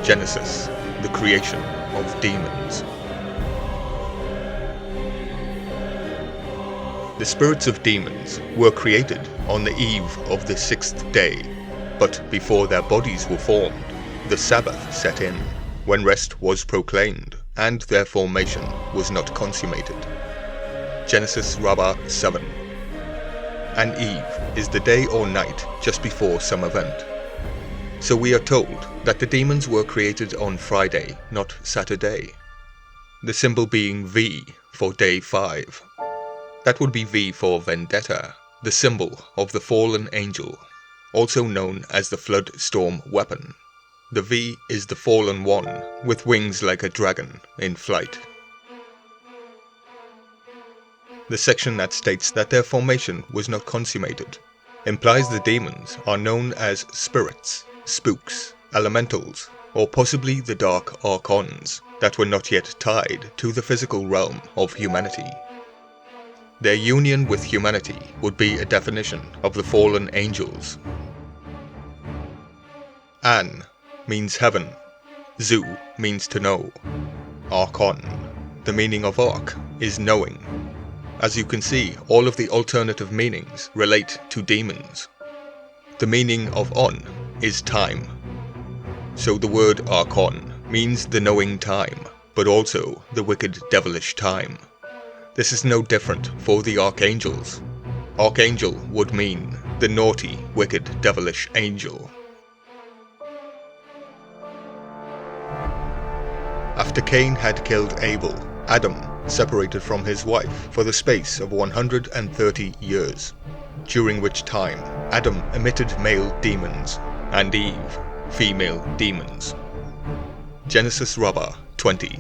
Genesis, the creation of demons. The spirits of demons were created on the eve of the sixth day, but before their bodies were formed, the Sabbath set in, when rest was proclaimed, and their formation was not consummated. Genesis Rabba 7. An eve is the day or night just before some event. So we are told that the demons were created on Friday, not Saturday. The symbol being V for day 5. That would be V for vendetta, the symbol of the fallen angel, also known as the flood storm weapon. The V is the fallen one, with wings like a dragon in flight. The section that states that their formation was not consummated implies the demons are known as spirits, spooks, elementals, or possibly the dark archons that were not yet tied to the physical realm of humanity. Their union with humanity would be a definition of the fallen angels. An means heaven, Zu means to know, Archon, the meaning of arch, is knowing. As you can see, all of the alternative meanings relate to demons. The meaning of on is time. So the word Archon means the knowing time, but also the wicked devilish time. This is no different for the archangels. Archangel would mean the naughty, wicked, devilish angel. After Cain had killed Abel, Adam separated from his wife for the space of 130 years, during which time Adam emitted male demons, and Eve female demons. Genesis Rabba 20.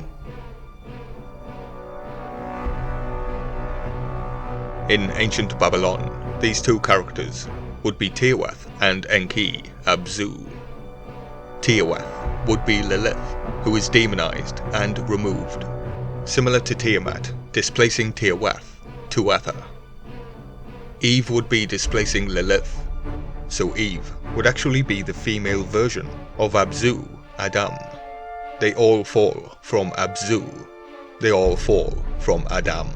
In ancient Babylon, these two characters would be Tiawath and Enki Abzu. Tiawath would be Lilith, who is demonized and removed, similar to Tiamat displacing Tiawath, Tuatha. Eve would be displacing Lilith, so Eve would actually be the female version of Abzu, Adam. They all fall from Abzu. They all fall from Adam.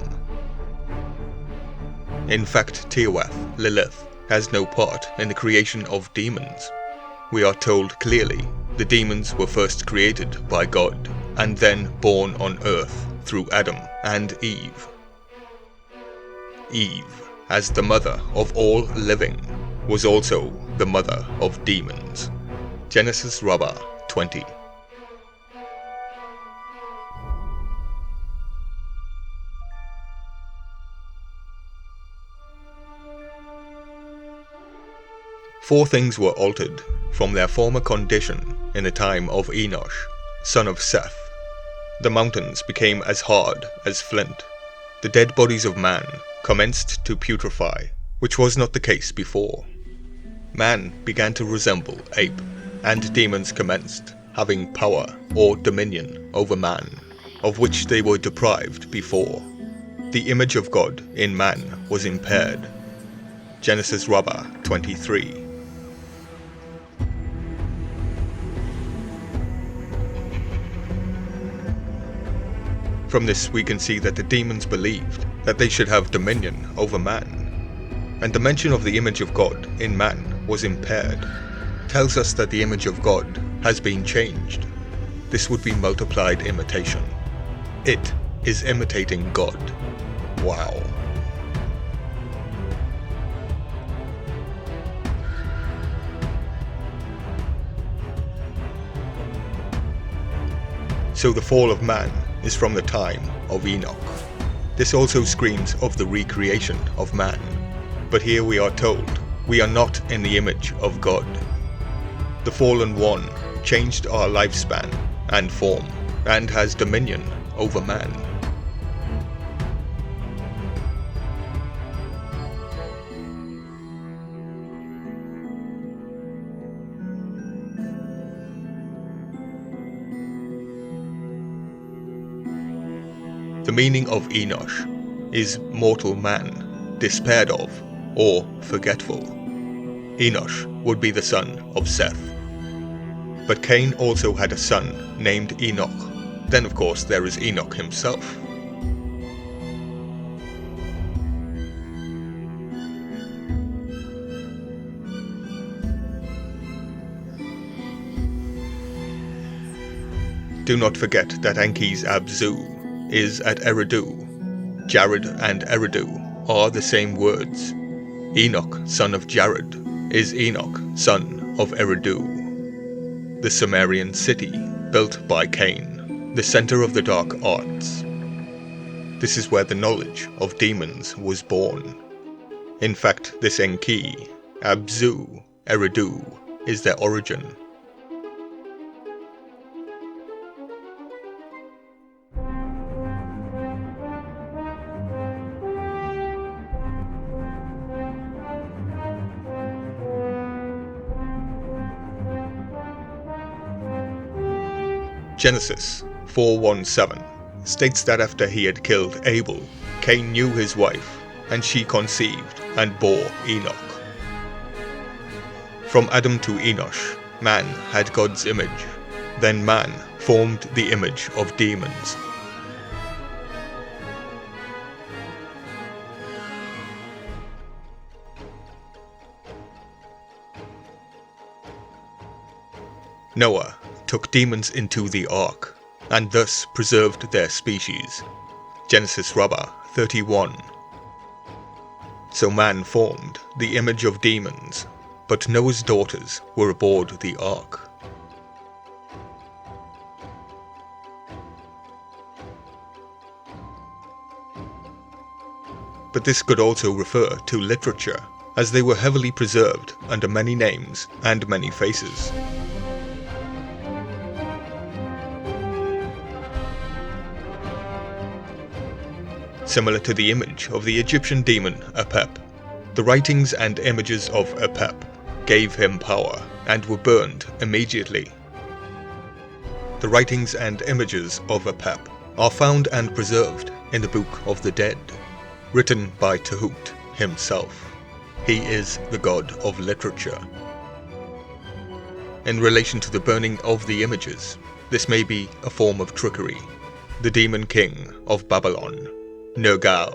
In fact, Tiawath, Lilith, has no part in the creation of demons. We are told clearly the demons were first created by God, and then born on earth through Adam and Eve. Eve, as the mother of all living, was also the mother of demons. Genesis Rabba 20. Four things were altered from their former condition in the time of Enos, son of Seth. The mountains became as hard as flint. The dead bodies of man commenced to putrefy, which was not the case before. Man began to resemble ape, and demons commenced having power or dominion over man, of which they were deprived before. The image of God in man was impaired. Genesis Rabba 23. From this we can see that the demons believed that they should have dominion over man, and the mention of the image of God in man was impaired. Tells us that the image of God has been changed. This would be multiplied imitation. It is imitating God. Wow. So the fall of man is from the time of Enoch. This also screams of the recreation of man. But here we are told we are not in the image of God. The fallen one changed our lifespan and form, and has dominion over man. The meaning of Enos is mortal man, despaired of, or forgetful. Enos would be the son of Seth. But Cain also had a son named Enoch. Then of course there is Enoch himself. Do not forget that Enki's Abzu is at Eridu. Jared and Eridu are the same words. Enoch, son of Jared, is Enoch, son of Eridu. The Sumerian city, built by Cain, the center of the dark arts. This is where the knowledge of demons was born. In fact, this Enki, Abzu, Eridu, is their origin. Genesis 4:1-7 states that after he had killed Abel, Cain knew his wife, and she conceived and bore Enoch. From Adam to Enosh, man had God's image. Then man formed the image of demons. Noah took demons into the ark, and thus preserved their species. Genesis Rabba 31. So man formed the image of demons, but Noah's daughters were aboard the ark. But this could also refer to literature, as they were heavily preserved under many names and many faces. Similar to the image of the Egyptian demon Apep, the writings and images of Apep gave him power and were burned immediately. The writings and images of Apep are found and preserved in the Book of the Dead, written by Tehut himself. He is the god of literature. In relation to the burning of the images, this may be a form of trickery. The demon king of Babylon, Nergal,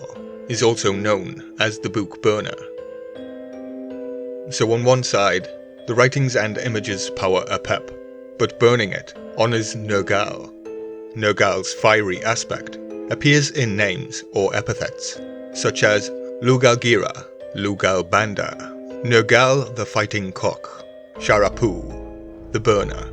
is also known as the book burner. So on one side, the writings and images power Apep, but burning it honors Nergal. Nergal's fiery aspect appears in names or epithets, such as Lugalgira, Lugalbanda, Nergal the fighting cock, Sharapu, the burner.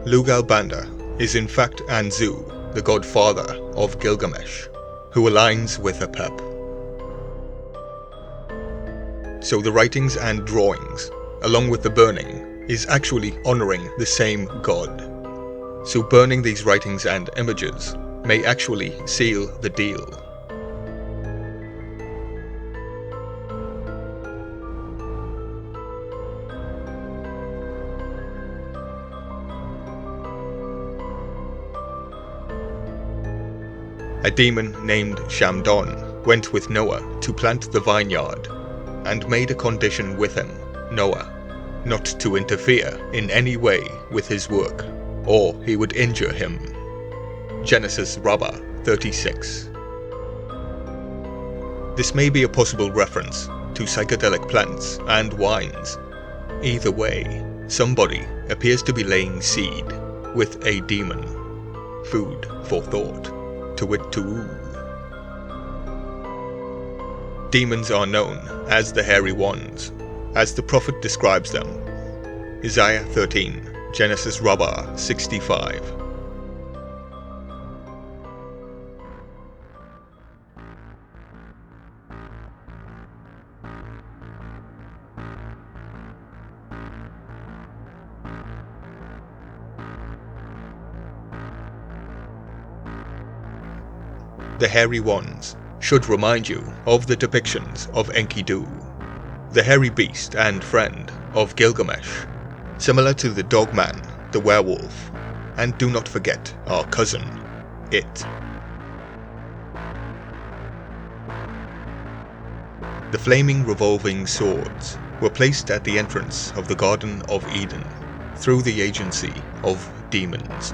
Lugalbanda is in fact Anzu, the godfather of Gilgamesh, who aligns with Apep. So the writings and drawings, along with the burning, is actually honoring the same god. So burning these writings and images may actually seal the deal. A demon named Shamdon went with Noah to plant the vineyard, and made a condition with him, Noah, not to interfere in any way with his work, or he would injure him. Genesis Rabba 36. This may be a possible reference to psychedelic plants and wines. Either way, somebody appears to be laying seed with a demon. Food for thought. To it to. Demons are known as the hairy ones, as the prophet describes them. Isaiah 13, Genesis Rabba 65. The hairy ones should remind you of the depictions of Enkidu, the hairy beast and friend of Gilgamesh, similar to the dogman, the werewolf, and do not forget our cousin, it. The flaming revolving swords were placed at the entrance of the Garden of Eden, through the agency of demons.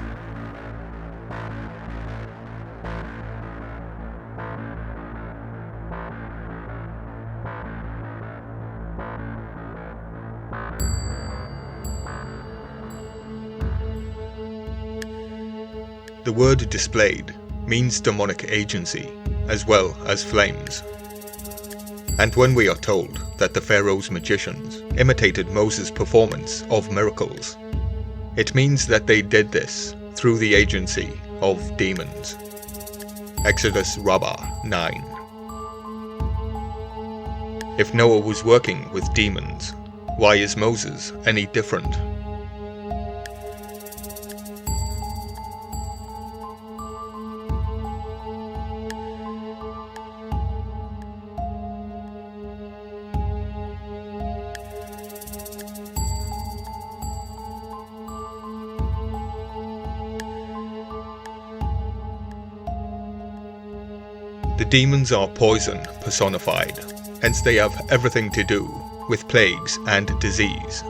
The word displayed means demonic agency, as well as flames. And when we are told that the Pharaoh's magicians imitated Moses' performance of miracles, it means that they did this through the agency of demons. Exodus Rabba 9. If Noah was working with demons, why is Moses any different? The demons are poison personified, hence they have everything to do with plagues and disease.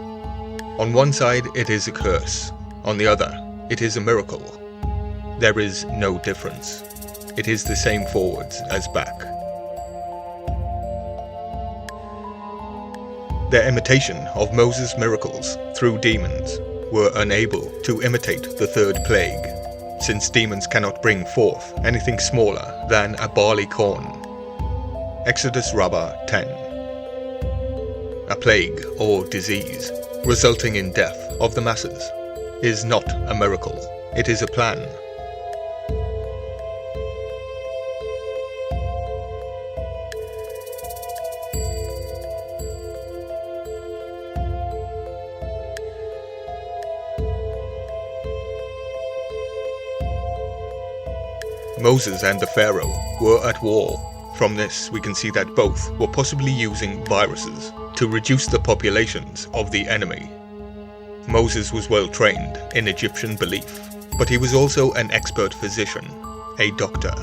On one side it is a curse, on the other it is a miracle. There is no difference. It is the same forwards as back. Their imitation of Moses' miracles through demons were unable to imitate the third plague, since demons cannot bring forth anything smaller than a barley corn. Exodus Rabba 10. A plague or disease, resulting in death of the masses, is not a miracle, it is a plan. Moses and the Pharaoh were at war. From this we can see that both were possibly using viruses to reduce the populations of the enemy. Moses was well trained in Egyptian belief, but he was also an expert physician, a doctor.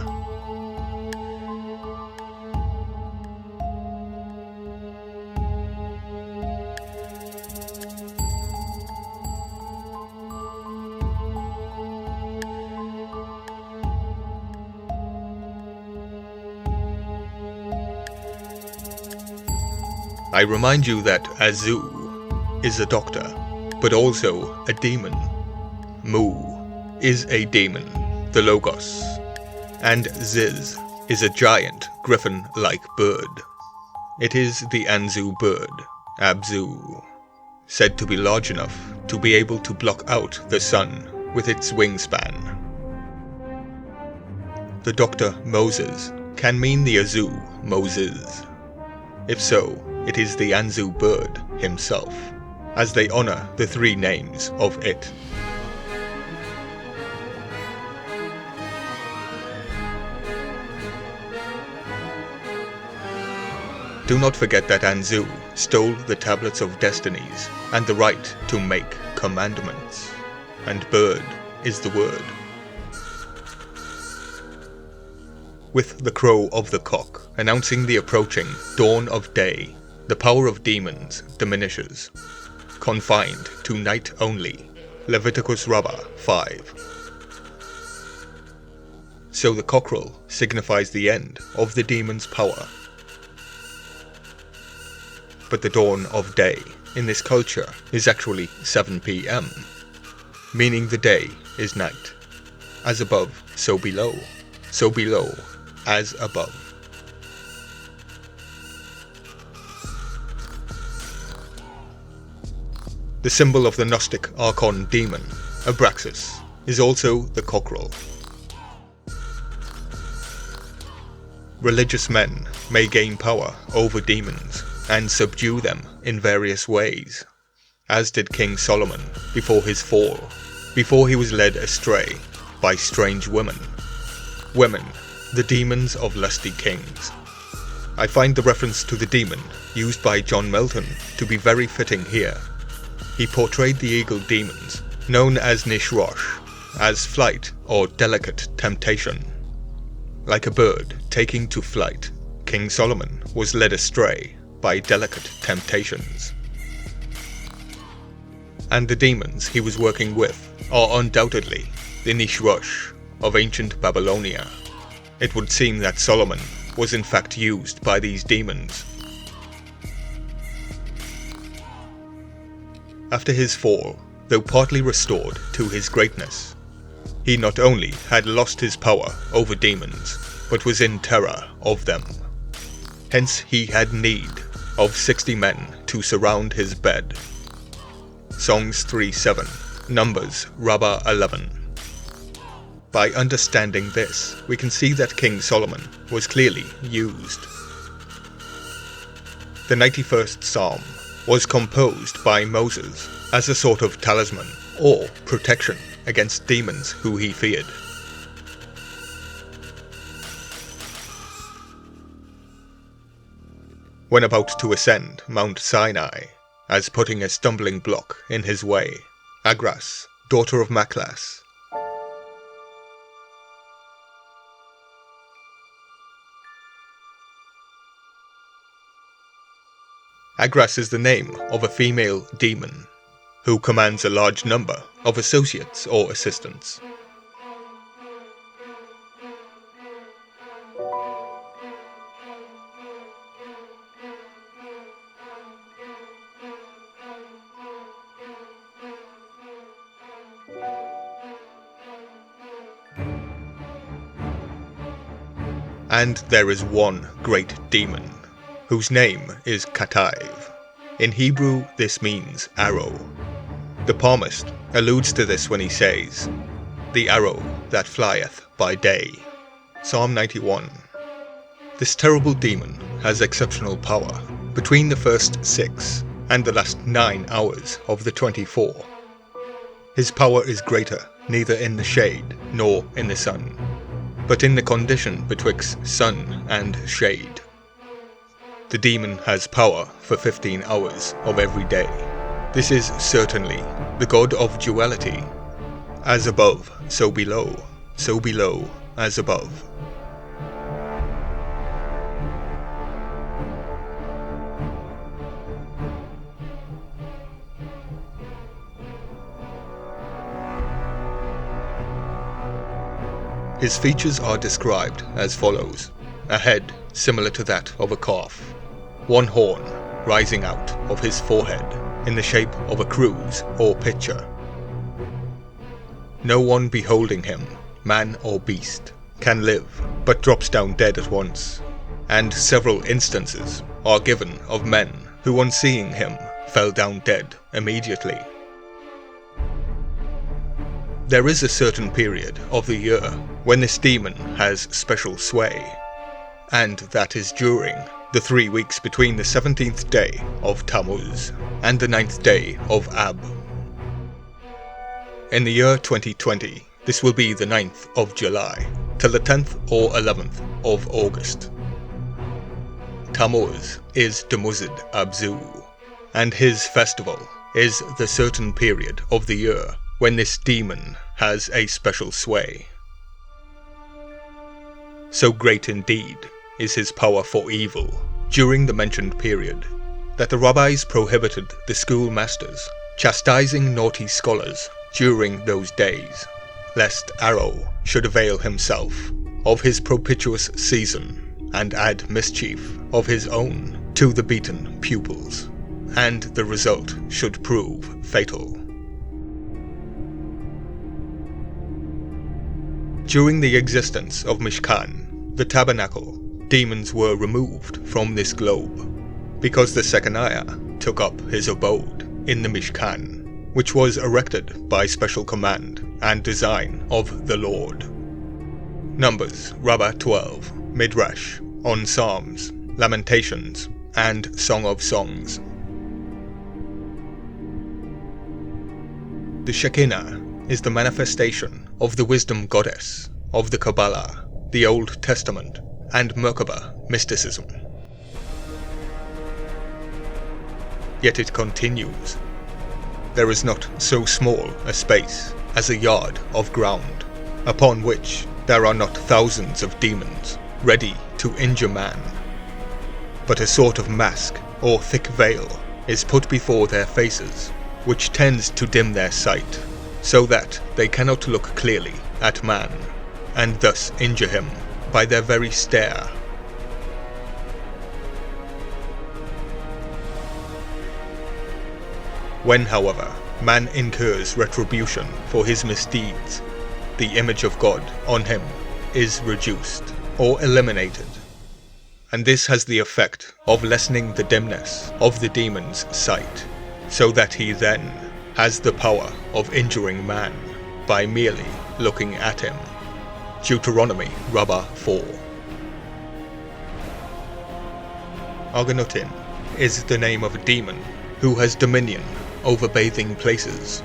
I remind you that Azu is a doctor, but also a demon. Mu is a demon, the Logos, and Ziz is a giant griffin-like bird. It is the Anzu bird, Abzu, said to be large enough to be able to block out the sun with its wingspan. The doctor Moses can mean the Azu Moses. If so, it is the Anzu bird himself, as they honor the three names of it. Do not forget that Anzu stole the tablets of destinies and the right to make commandments, and bird is the word. With the crow of the cock announcing the approaching dawn of day, the power of demons diminishes, confined to night only. Leviticus Rabba 5. So the cockerel signifies the end of the demon's power. But the dawn of day in this culture is actually 7 p.m, meaning the day is night. As above, so below as above. The symbol of the Gnostic Archon demon, Abraxas, is also the cockerel. Religious men may gain power over demons and subdue them in various ways, as did King Solomon before his fall, before he was led astray by strange women. Women, the demons of lusty kings. I find the reference to the demon used by John Milton to be very fitting here. He portrayed the eagle demons, known as Nishrosh, as flight or delicate temptation. Like a bird taking to flight, King Solomon was led astray by delicate temptations. and the demons he was working with are undoubtedly the Nishrush of ancient Babylonia. It would seem that Solomon was in fact used by these demons. After his fall, though partly restored to his greatness, he not only had lost his power over demons, but was in terror of them. Hence he had need of 60 men to surround his bed. Songs 3:7, Numbers Rabba 11. By understanding this, we can see that King Solomon was clearly used. The 91st Psalm was composed by Moses as a sort of talisman or protection against demons who he feared. When about to ascend Mount Sinai, as putting a stumbling block in his way, Agras, daughter of Maklas, Agras is the name of a female demon, who commands a large number of associates or assistants. And there is one great demon, whose name is Kataiv. In Hebrew this means arrow. The palmist alludes to this when he says, "The arrow that flieth by day." Psalm 91. This terrible demon has exceptional power between the first 6 and the last 9 hours of the 24. His power is greater neither in the shade nor in the sun, but in the condition betwixt sun and shade. The demon has power for 15 hours of every day. This is certainly the god of duality. As above, so below as above. His features are described as follows: a head similar to that of a calf, one horn rising out of his forehead in the shape of a cruse or pitcher. No one beholding him, man or beast, can live, but drops down dead at once, and several instances are given of men who on seeing him fell down dead immediately. There is a certain period of the year when this demon has special sway, and that is during the 3 weeks between the 17th day of Tammuz and the 9th day of Ab. In the year 2020, this will be the 9th of July till the 10th or 11th of August. Tammuz is Dumuzid Abzu, and his festival is the certain period of the year when this demon has a special sway. So great indeed is his power for evil during the mentioned period that the rabbis prohibited the schoolmasters chastising naughty scholars during those days, lest Aro should avail himself of his propitious season and add mischief of his own to the beaten pupils, and the result should prove fatal. During the existence of Mishkan, the tabernacle, demons were removed from this globe, because the Sekaniah took up his abode in the Mishkan, which was erected by special command and design of the Lord. Numbers, Rabba 12, Midrash, on Psalms, Lamentations, and Song of Songs. The Shekinah is the manifestation of the wisdom goddess of the Kabbalah, the Old Testament, and Merkaba mysticism. Yet it continues. There is not so small a space as a yard of ground, upon which there are not thousands of demons ready to injure man, but a sort of mask or thick veil is put before their faces, which tends to dim their sight, so that they cannot look clearly at man, and thus injure him by their very stare. When, however, man incurs retribution for his misdeeds, the image of God on him is reduced or eliminated, and this has the effect of lessening the dimness of the demon's sight, so that he then has the power of injuring man by merely looking at him. Deuteronomy Rabba 4. Argonutin is the name of a demon who has dominion over bathing places.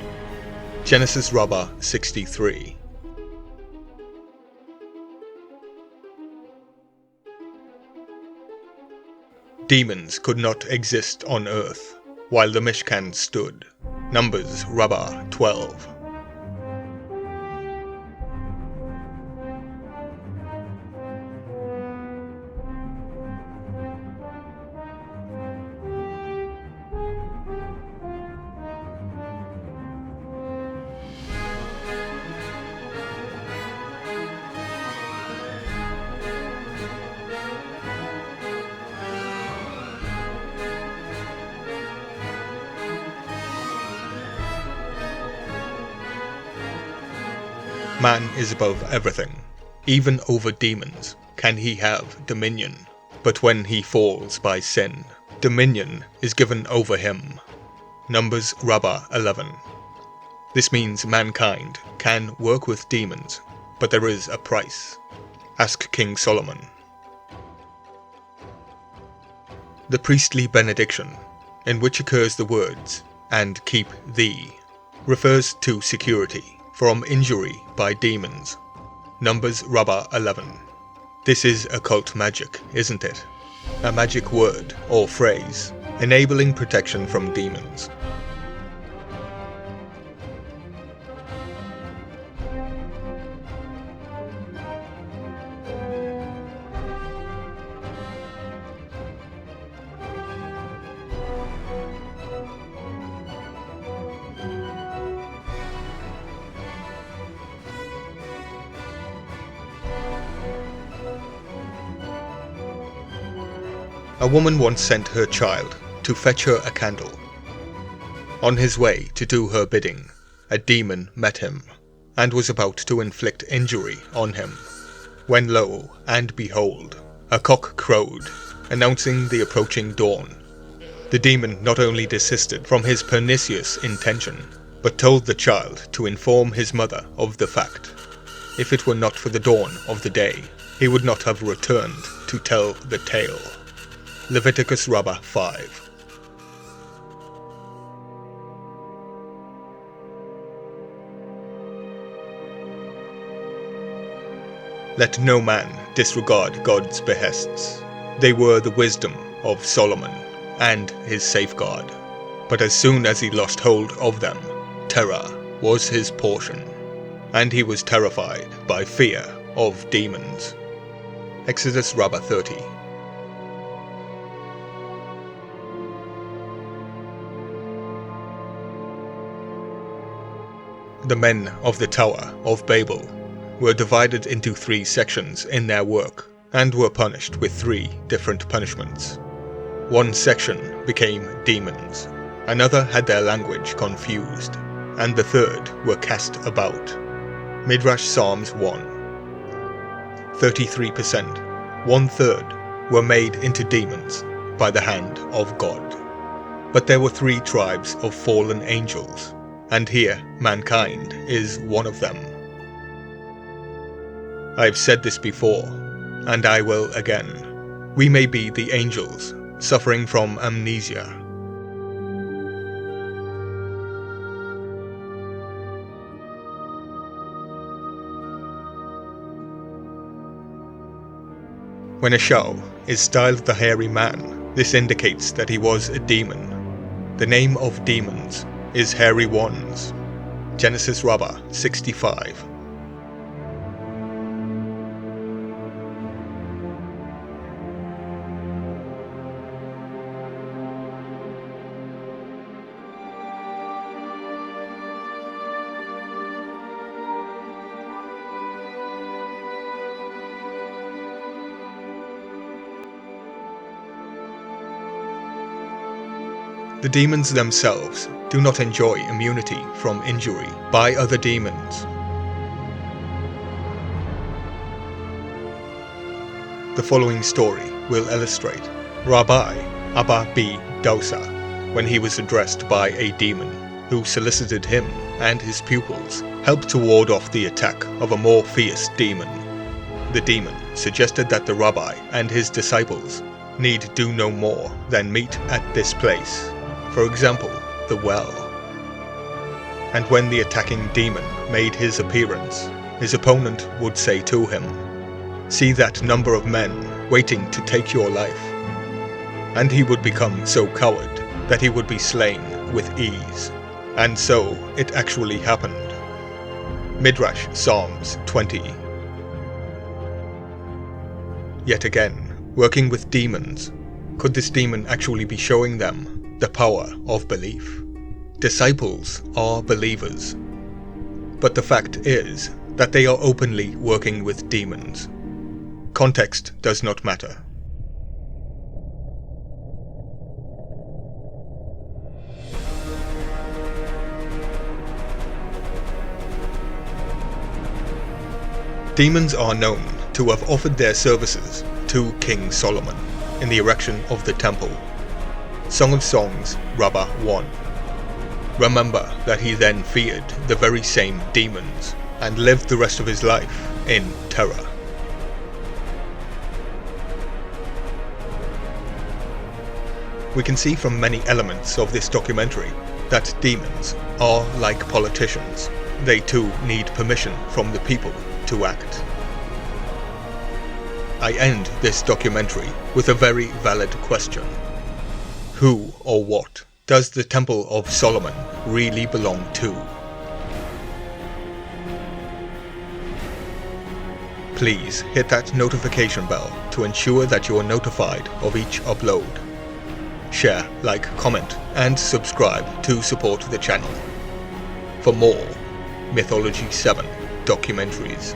Genesis Rabba 63. Demons could not exist on earth while the Mishkan stood. Numbers Rabba 12. Man is above everything. Even over demons can he have dominion. But when he falls by sin, dominion is given over him. Numbers Rabba 11. This means mankind can work with demons, but there is a price. Ask King Solomon. The priestly benediction, in which occurs the words, "and keep thee," refers to security from injury by demons. Numbers Rabba 11. This is occult magic, isn't it? A magic word or phrase, enabling protection from demons. A woman once sent her child to fetch her a candle. On his way to do her bidding, a demon met him, and was about to inflict injury on him, when lo and behold, a cock crowed, announcing the approaching dawn. The demon not only desisted from his pernicious intention, but told the child to inform his mother of the fact. If it were not for the dawn of the day, he would not have returned to tell the tale. Leviticus Rabba 5. Let no man disregard God's behests. They were the wisdom of Solomon and his safeguard. But as soon as he lost hold of them, terror was his portion, and he was terrified by fear of demons. Exodus Rabba 30. The men of the Tower of Babel were divided into 3 sections in their work, and were punished with 3 different punishments. One section became demons, another had their language confused, and the third were cast about. Midrash Psalms 1. 33%, 1/3, were made into demons by the hand of God. But there were 3 tribes of fallen angels, and here mankind is one of them. I've said this before, and I will again. We may be the angels, suffering from amnesia. When a Shao is styled the hairy man, this indicates that he was a demon. The name of demons is hairy ones. Genesis Rabba 65. The demons themselves do not enjoy immunity from injury by other demons. The following story will illustrate Rabbi Abba B. Dosa when he was addressed by a demon who solicited him and his pupils help to ward off the attack of a more fierce demon. The demon suggested that the rabbi and his disciples need do no more than meet at this place, for example, the well. And when the attacking demon made his appearance, his opponent would say to him, "See that number of men waiting to take your life." And he would become so coward that he would be slain with ease. And so it actually happened. Midrash Psalms 20. Yet again, working with demons, could this demon actually be showing them the power of belief? Disciples are believers. But the fact is that they are openly working with demons. Context does not matter. Demons are known to have offered their services to King Solomon in the erection of the temple. Song of Songs, Rabba 1. Remember that he then feared the very same demons and lived the rest of his life in terror. We can see from many elements of this documentary that demons are like politicians. They too need permission from the people to act. I end this documentary with a very valid question. Who or what does the Temple of Solomon really belong to? Please hit that notification bell to ensure that you are notified of each upload. Share, like, comment, and subscribe to support the channel. For more Mythology 7 documentaries.